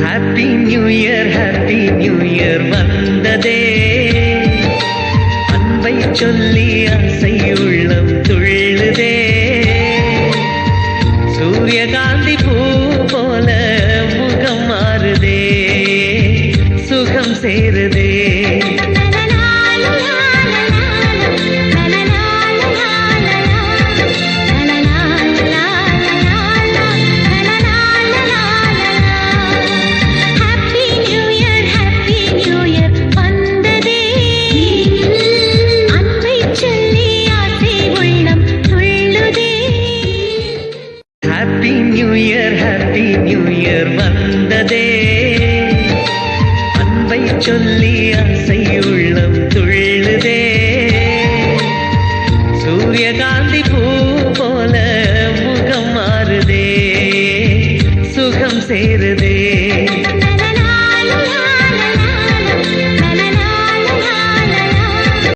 Happy new year வந்ததே, அன்பை சொல்லி ஆசை உள்ளம் துள்ளுதே. சூரியகாந்தி பூ போல முகம் மாறுதே, சுகம் சேருதே. ஹாப்பி நியூ இயர் வந்ததே, அன்பை சொல்லி ஆசை உள்ளம் துள்ளுதே.